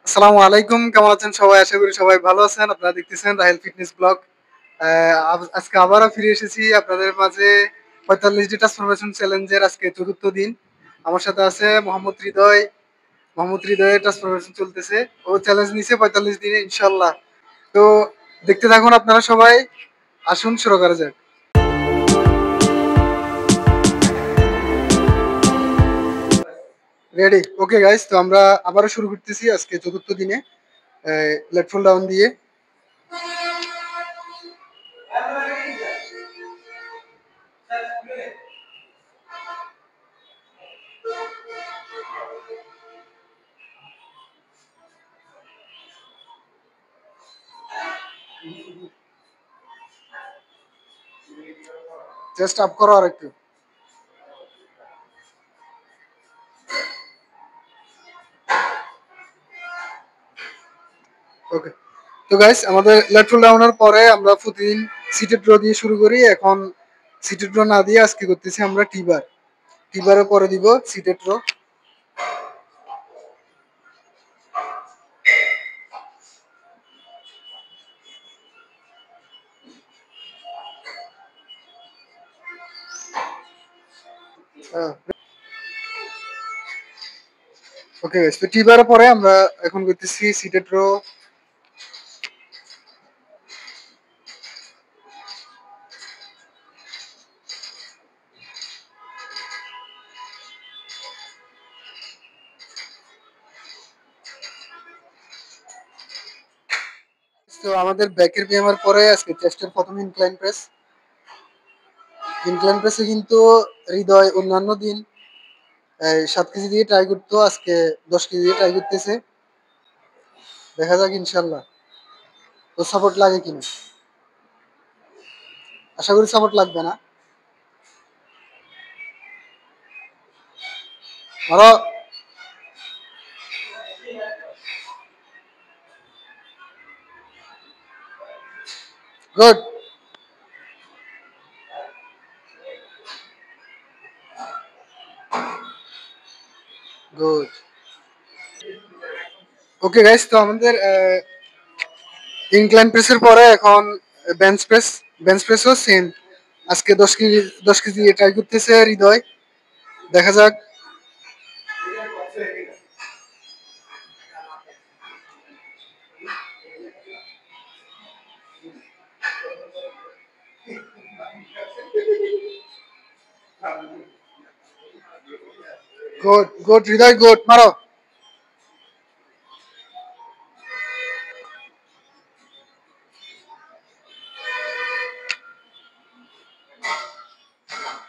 আসসালামু আলাইকুম, কেমন আছেন সবাই? আশা করি সবাই ভালো আছেন। আপনারা দেখতেছেন রাহেল ফিটনেস ব্লগ। আজকে আবারও ফিরে এসেছি আপনাদের মাঝে ৪৫ ডে ট্রান্সফরমেশন চ্যালেঞ্জের আজকে চতুর্থ দিন। আমার সাথে আছে মোহাম্মদ হৃদয়। মোহাম্মদ হৃদয়ের ট্রান্সফরমেশন চলতেছে। ও চ্যালেঞ্জ নিছে ৪৫ দিনে ইনশাল্লাহ। তো দেখতে থাকুন আপনারা সবাই। আসুন শুরু করা যাক। রেডি? ওকে গাইস, তো আমরা আবারও শুরু করতেছি আজকে চতুর্থ দিনে লেট ফুল ডাউন দিয়ে। জাস্ট আপ করো আর একটু। ওকে, তো গাইস আমাদের লেটফুল ডাউনের পরে আমরা প্রতিদিন সিটেড ড্র দিয়ে শুরু করি। এখন সিটেড ড্র না দিয়ে আজকে করতেছি আমরা টিবার। টিবারের পরে দিব সিটেড ড্র। ওকে গাইস, তো টিবারের পরে আমরা এখন করতেছি সিটেড ড্র। তো আমাদের ব্যাকের ব্যায়ামের পরে আজকে চেস্টের প্রথম ইনক্লাইন প্রেস। ইনক্লাইন প্রেসে কিন্তু হৃদয় অন্যান্য দিন 7 কেজি দিয়ে ট্রাই করতো, আজকে 10 কেজি দিয়ে ট্রাই করতেছে। দেখা যাক ইনশাল্লাহ তো সাপোর্ট লাগে কিনা। আশা করি সাপোর্ট লাগবে না। আরো গুড, গুড। ওকে গাইস, তো আমাদের ইনক্লাইন প্রেসের পরে এখন বেঞ্চ প্রেস। বেঞ্চ প্রেসও সেম, আজকে 10 কেজি 10 কেজি ট্রাই করতেছে হৃদয়। দেখা যাক। গুড, গুড হৃদয়, গুড, মারো।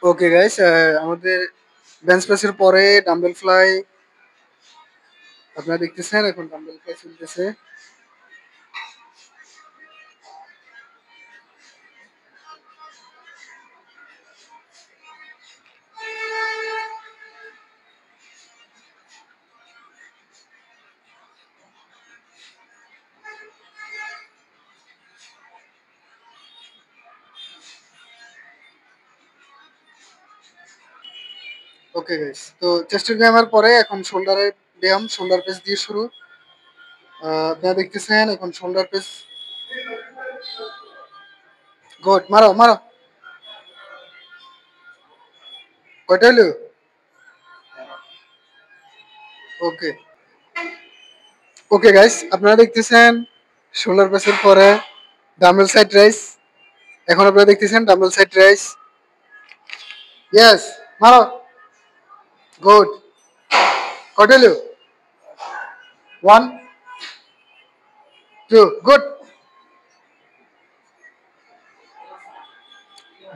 ওকে গাইস, আমাদের বেঞ্চ প্রেসের পরে ডাম্বেল ফ্লাই আপনারা দেখতেছেন, এখন ডাম্বেল ফ্লাই চলতেছে। ওকে গাইস, তো চেস্টের ব্যায়ামের পরে এখন শোল্ডারের ব্যায়াম, শোল্ডার প্রেস দিয়ে শুরু। আপনারা দেখতেছেন এখন শোল্ডার প্রেস। গুড, মারো মারো। কয়টা হলো? ওকে, ওকে গাইস, আপনারা দেখতেছেন শোল্ডার প্রেসের পরে ডাম্বেল সাইড রাইস। এখন আপনারা দেখতেছেন ডাম্বেল সাইড রাইস। ইয়েস, মারো। গুড। কয়টা হলো? 1 2, গুড।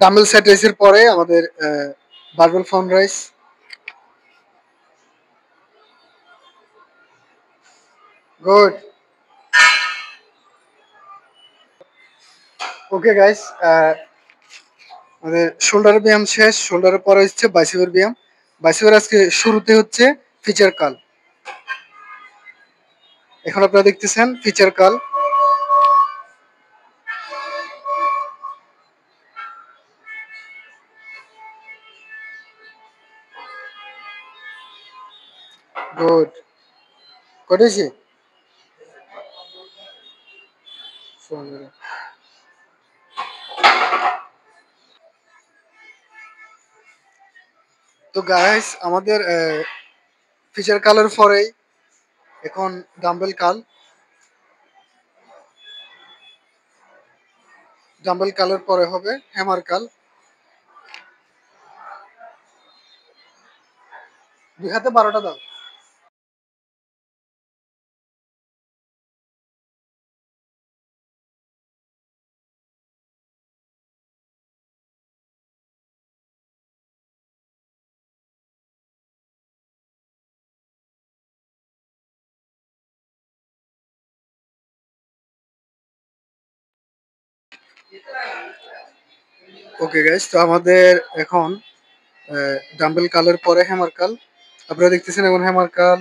ডাম্বেল সাইড রাইসের পরে আমাদের barbell found rice. Good. Okay guys, আমাদের শোল্ডারের ব্যায়াম শেষ। শোল্ডারের পরে হচ্ছে বাইসেপের ব্যায়াম। বাইসেপের আজকে শুরুতে হচ্ছে ফিচার কাল। এখন আপনারা দেখতেছেন ফিচার কাল। গুড। কটেছে? তো গাইস আমাদের ফিচার কালের পরেই এখন ডাম্বেল কালের পরে হবে হ্যামার কাল। দুই হাতে 12টা দাও। ওকে গাইস, তো আমাদের এখন ডাম্বেল কালের পরে হ্যামার কাল। আপনারা দেখতেছেন এখন হ্যামার কাল।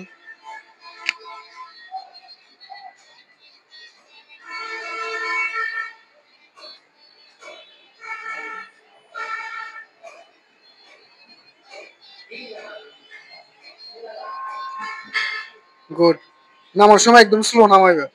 গুড। নামার সময় একদম স্লো নামাইবে।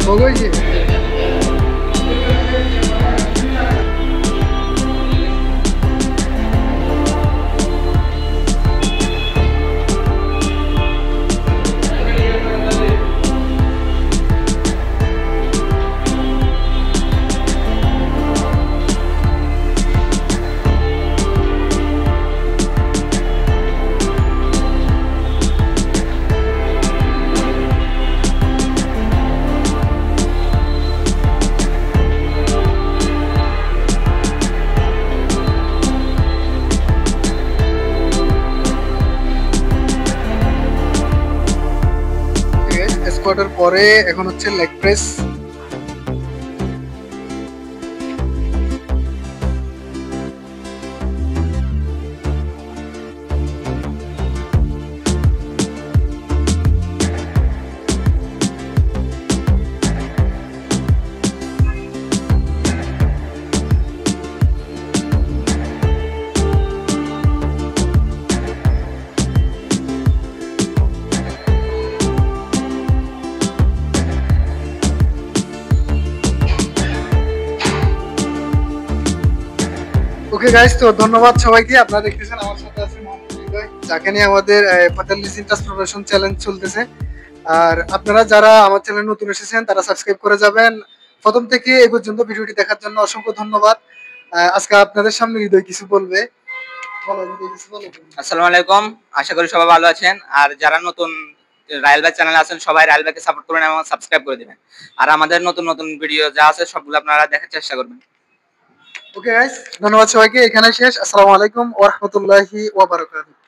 বগইছে। স্কোয়াটের পরে এখন হচ্ছে লেগ প্রেস। ওকে গাইস, তো ধন্যবাদ সবাইকে। আপনারা দেখতেছেন আমার সাথে আছে মোহাম্মদ হৃদয়, যাকে নিয়ে আমাদের 45 দিন ট্রান্সফরমেশন চ্যালেঞ্জ চলতেছে। আর আপনারা যারা আমার চ্যানেল নতুন এসেছেন তারা সাবস্ক্রাইব করে যাবেন। প্রথম থেকে এই পর্যন্ত ভিডিওটি দেখার জন্য অসংখ্য ধন্যবাদ। আজকে আপনাদের সামনে হৃদয় কিছু বলবে। আসসালামু আলাইকুম, আশা করি সবাই ভালো আছেন। আর যারা নতুন রায়েল ভাই চ্যানেলে আছেন সবাই রায়েল ভাইকে সাপোর্ট করবেন এবং সাবস্ক্রাইব করে দিবেন। আর আমাদের নতুন নতুন ভিডিও যা আছে সবগুলো আপনারা দেখার চেষ্টা করবেন। ওকে গাইস, ধন্যবাদ সবাইকে। এখানে শেষ। আসসালামু আলাইকুম ওয়া রাহমাতুল্লাহি ওয়া বারাকাতুহু।